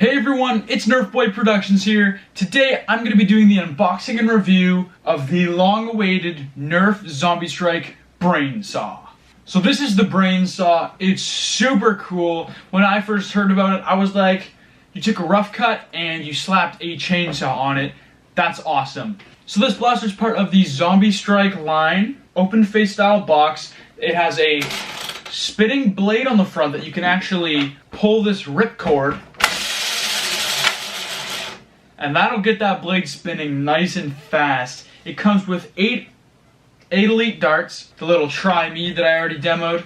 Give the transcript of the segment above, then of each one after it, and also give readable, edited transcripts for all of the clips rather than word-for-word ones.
Hey everyone, it's Nerf Boy Productions here. Today I'm going to be doing the unboxing and review of the long-awaited Nerf Zombie Strike Brainsaw. So this is the Brainsaw. It's super cool. When I first heard about it, I was like, you took a rough cut and you slapped a chainsaw on it. That's awesome. So this blaster is part of the Zombie Strike line, open face style box. It has a spinning blade on the front that you can actually pull this ripcord, and that'll get that blade spinning nice and fast. It comes with 8 elite darts, the little try me that I already demoed.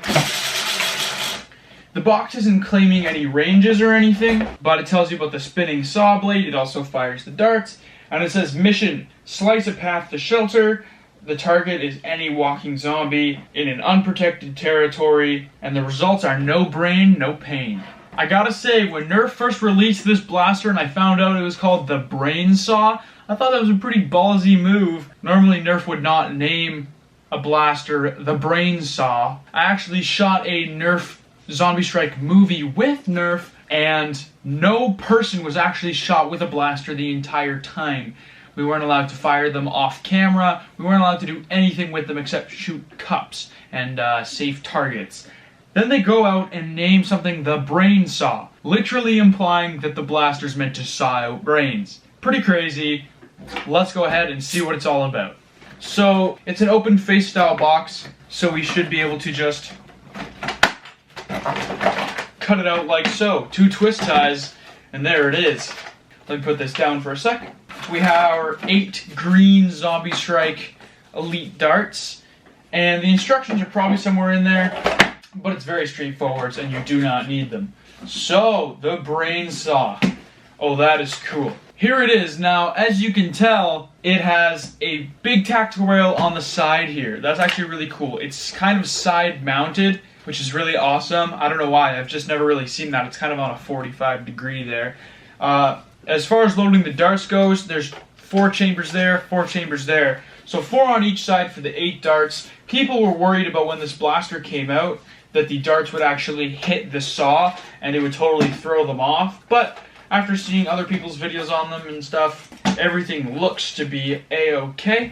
The box isn't claiming any ranges or anything, but it tells you about the spinning saw blade. It also fires the darts, and it says mission, slice a path to shelter. The target is any walking zombie in an unprotected territory, and the results are no brain, no pain. I gotta say, when Nerf first released this blaster and I found out it was called the Brainsaw, I thought that was a pretty ballsy move. Normally Nerf would not name a blaster the Brainsaw. I actually shot a Nerf Zombie Strike movie with Nerf, and no person was actually shot with a blaster the entire time. We weren't allowed to fire them off camera. We weren't allowed to do anything with them except shoot cups and safe targets. Then they go out and name something the Brainsaw, literally implying that the blaster's meant to saw out brains. Pretty crazy. Let's go ahead and see what it's all about. So, it's an open face style box, so we should be able to just cut it out like so. 2 twist ties, and there it is. Let me put this down for a second. We have our 8 green Zombie Strike Elite darts, and the instructions are probably somewhere in there, but it's very straightforward and you do not need them. So, the Brainsaw. Oh, that is cool. Here it is. Now, as you can tell, it has a big tactical rail on the side here. That's actually really cool. It's kind of side mounted, which is really awesome. I don't know why, I've just never really seen that. It's kind of on a 45-degree there. As far as loading the darts goes, there's 4 chambers there, 4 chambers there. So 4 on each side for the 8 darts. People were worried about when this blaster came out that the darts would actually hit the saw and it would totally throw them off. But after seeing other people's videos on them and stuff, everything looks to be a-okay.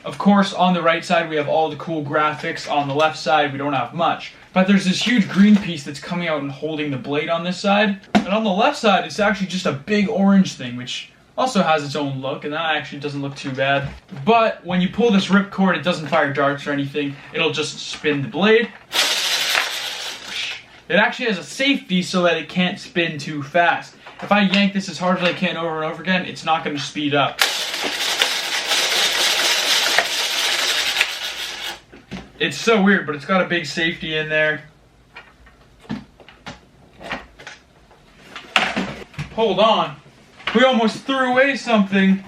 Of course, on the right side we have all the cool graphics. On the left side we don't have much. But there's this huge green piece that's coming out and holding the blade on this side. And on the left side it's actually just a big orange thing, which also has its own look, and that actually doesn't look too bad. But when you pull this ripcord, it doesn't fire darts or anything. It'll just spin the blade. It actually has a safety so that it can't spin too fast. If I yank this as hard as I can over and over again, it's not going to speed up. It's so weird, but it's got a big safety in there. Hold on. We almost threw away something.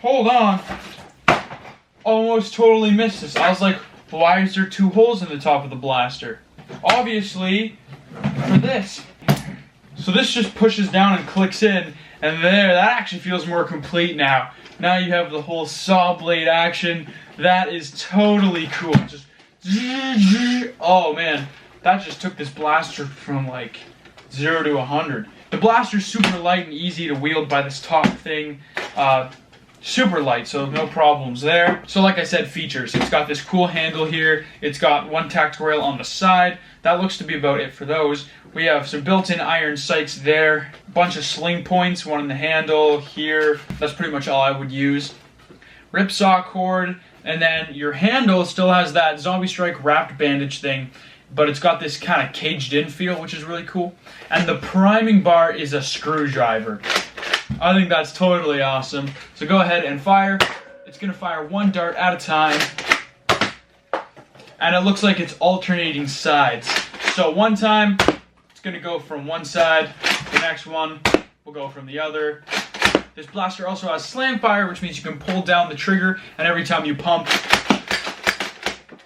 Hold on. Almost totally missed this. I was like, why is there 2 holes in the top of the blaster? Obviously, for this. So this just pushes down and clicks in, and there, that actually feels more complete now. Now you have the whole saw blade action. That is totally cool. Just, oh man, that just took this blaster from like 0 to 100. The blaster's super light and easy to wield by this top thing. Super light, so no problems there. So like I said, features. It's got this cool handle here. It's got 1 tactical rail on the side. That looks to be about it for those. We have some built-in iron sights there. A bunch of sling points, 1 in the handle, here. That's pretty much all I would use. Ripsaw cord, and then your handle still has that Zombie Strike wrapped bandage thing, but it's got this kind of caged-in feel, which is really cool. And the priming bar is a screwdriver. I think that's totally awesome. So go ahead and fire. It's going to fire 1 dart at a time. And it looks like it's alternating sides. So one time, it's going to go from one side. The next one will go from the other. This blaster also has slam fire, which means you can pull down the trigger, and every time you pump,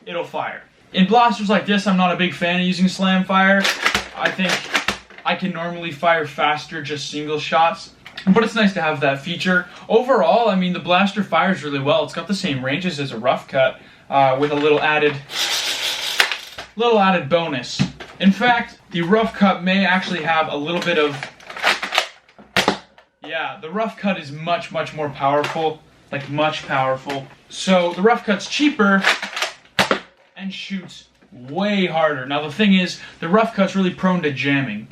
it'll fire. In blasters like this, I'm not a big fan of using slam fire. I think I can normally fire faster just single shots. But it's nice to have that feature. Overall, I mean, the blaster fires really well. It's got the same ranges as a rough cut, with a little added bonus. In fact, the rough cut may actually have a little bit of Yeah, the rough cut is much more powerful, like much powerful. So the rough cut's cheaper and shoots way harder. Now the thing is, the rough cut's really prone to jamming.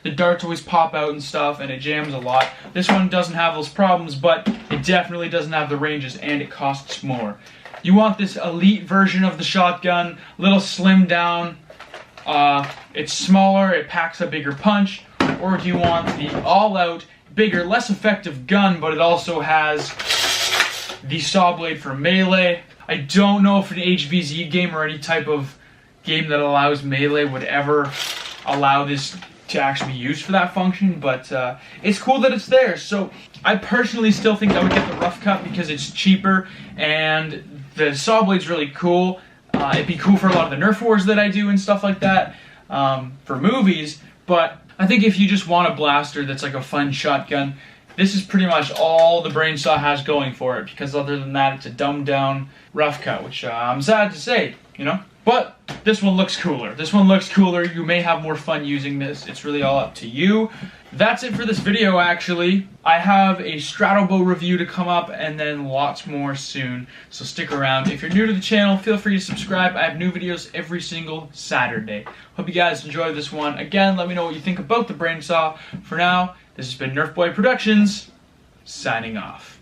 The darts always pop out and stuff, and it jams a lot. This one doesn't have those problems, but it definitely doesn't have the ranges, and it costs more. You want this elite version of the shotgun, a little slimmed down. It's smaller, it packs a bigger punch. Or do you want the all-out, bigger, less effective gun, but it also has the saw blade for melee? I don't know if an HVZ game or any type of game that allows melee would ever allow this to actually be used for that function, but it's cool that it's there. So I personally still think I would get the rough cut because it's cheaper and the saw blade's really cool. It'd be cool for a lot of the Nerf wars that I do and stuff like that for movies, but I think if you just want a blaster that's like a fun shotgun, this is pretty much all the Brainsaw has going for it, because other than that, it's a dumbed down rough cut, which I'm sad to say, you know? But this one looks cooler. This one looks cooler. You may have more fun using this. It's really all up to you. That's it for this video, actually. I have a Strandblvd review to come up and then lots more soon, so stick around. If you're new to the channel, feel free to subscribe. I have new videos every single Saturday. Hope you guys enjoyed this one. Again, let me know what you think about the Brainsaw. For now, this has been Nerf Boy Productions, signing off.